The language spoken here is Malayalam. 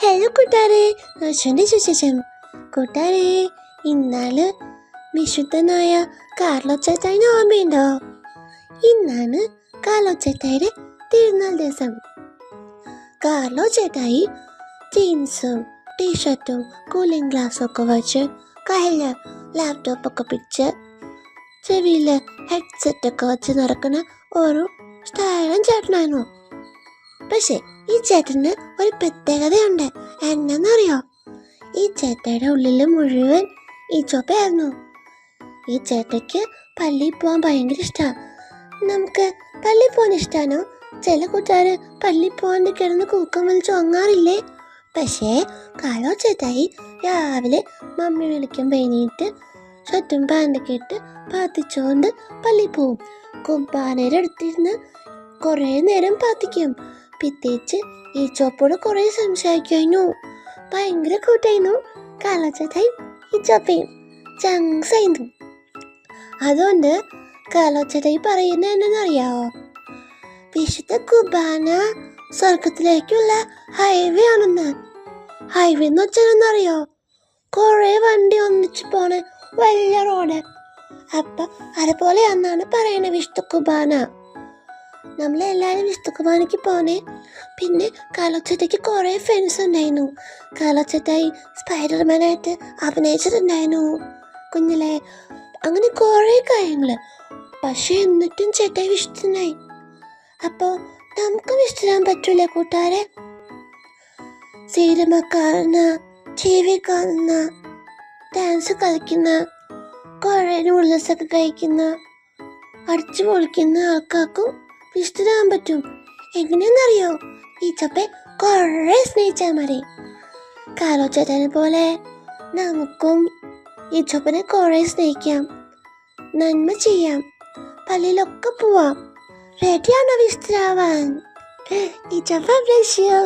ഹലോ കൂട്ടുകാരെ, അശ്വൻ്റെ ശേഷം കൂട്ടുകാരെ, ഇന്നാള് വിശുദ്ധനായ കാർലോ ചേട്ടായിന് ഓർമ്മയുണ്ടോ? ഇന്നാണ് കാർലോ ചേട്ടായിയുടെ തിരുനാൾ ദിവസം. കാർലോ ചേട്ടായി ജീൻസും ടീഷർട്ടും കൂളിംഗ് ഗ്ലാസ്സും ഒക്കെ വെച്ച് കയ്യിൽ ലാപ്ടോപ്പൊക്കെ പിടിച്ച് ചെവിയിൽ ഹെഡ്സെറ്റൊക്കെ വെച്ച് നടക്കുന്ന ഒരു സ്റ്റൈലൻ ചേട്ടനായിരുന്നു. പക്ഷേ ഈ ചേട്ടന് ഒരു പ്രത്യേകതയുണ്ട്. എന്നാന്നറിയോ? ഈ ചേട്ടയുടെ ഉള്ളിൽ മുഴുവൻ ഈ ചൊപ്പയായിരുന്നു. ഈ ചേട്ടയ്ക്ക് പള്ളിയിൽ പോകാൻ ഭയങ്കര ഇഷ്ടമാണ്. നമുക്ക് പള്ളിയിൽ പോകാൻ ഇഷ്ടമാണോ? ചില കൂട്ടുകാർ പള്ളിയിൽ പോകാൻ കിടന്ന് കൂക്കം വലിച്ച് ഉറങ്ങാറില്ലേ? പക്ഷേ കാലോ ചേട്ടായി രാവിലെ മമ്മി വിളിക്കുമ്പോൾ എണീറ്റ് ഷർട്ടും പാൻറ്റൊക്കെ ഇട്ട് പ്രാർത്ഥിച്ചുകൊണ്ട് പള്ളിയിൽ പോവും. കുർബാനയുടെ അടുത്തിരുന്ന് കുറേ നേരം പ്രാർത്ഥിക്കും. പ്രത്യേകിച്ച് ഈ ചോപ്പോട് കുറേ സംസാരിക്കുമായിരുന്നു. ഭയങ്കര കൂട്ടായിരുന്നു കാലോ ചേട്ടായും ഈ ചോപ്പയും. ചങ്സായിരുന്നു. അതുകൊണ്ട് കാലോ ചേട്ടായി പറയുന്നത് എന്നറിയാവോ? വിശുദ്ധ കുർബാന സ്വർഗത്തിലേക്കുള്ള ഹൈവേ ആണെന്ന്. ഹൈവേ എന്ന് വെച്ചാലെന്നറിയോ? കുറേ വണ്ടി ഒന്നിച്ച് പോണ വലിയ റോഡ്. അപ്പം അതുപോലെയാണെന്നാണ് പറയണത് വിശുദ്ധ കുർബാന. നമ്മളെല്ലാവരും വിശുദ്ധ കുർബാനയ്ക്ക് പോണേ. പിന്നെ കാലോച്ചേട്ടയ്ക്ക് കുറേ ഫ്രണ്ട്സ് ഉണ്ടായിരുന്നു. കാലോച്ചേട്ടായി സ്പൈഡർമാനായിട്ട് അഭിനയിച്ചിട്ടുണ്ടായിരുന്നു കുഞ്ഞിലെ. അങ്ങനെ കുറേ കാര്യങ്ങൾ. പക്ഷെ എന്നിട്ടും ചേട്ടായി വിശുദ്ധനായി. അപ്പോൾ നമുക്ക് വിശുദ്ധരാൻ പറ്റൂലേ കൂട്ടുകാരെ? സിനിമ കാണുന്ന, ടി വി കാണുന്ന, ഡാൻസ് കളിക്കുന്ന, കുറേ നൂഡിൽസൊക്കെ കഴിക്കുന്ന, അടിച്ചു പൊളിക്കുന്ന ആൾക്കാർക്കും വിശുദ്ധരാൻ പറ്റും. എങ്ങനെയെന്നറിയോ? ഈ ചപ്പെ കുറേ സ്നേഹിച്ചാൽ മതി. കാലോ ചേട്ടനെ പോലെ നമുക്കും ഈ ചൊപ്പനെ കുറേ സ്നേഹിക്കാം, നന്മ ചെയ്യാം, പള്ളിയിലൊക്കെ പോവാം. റെഡിയാണോ വിശുദ്ധരാവാൻ? ഈ ചപ്പ ബ്ലസ് യു.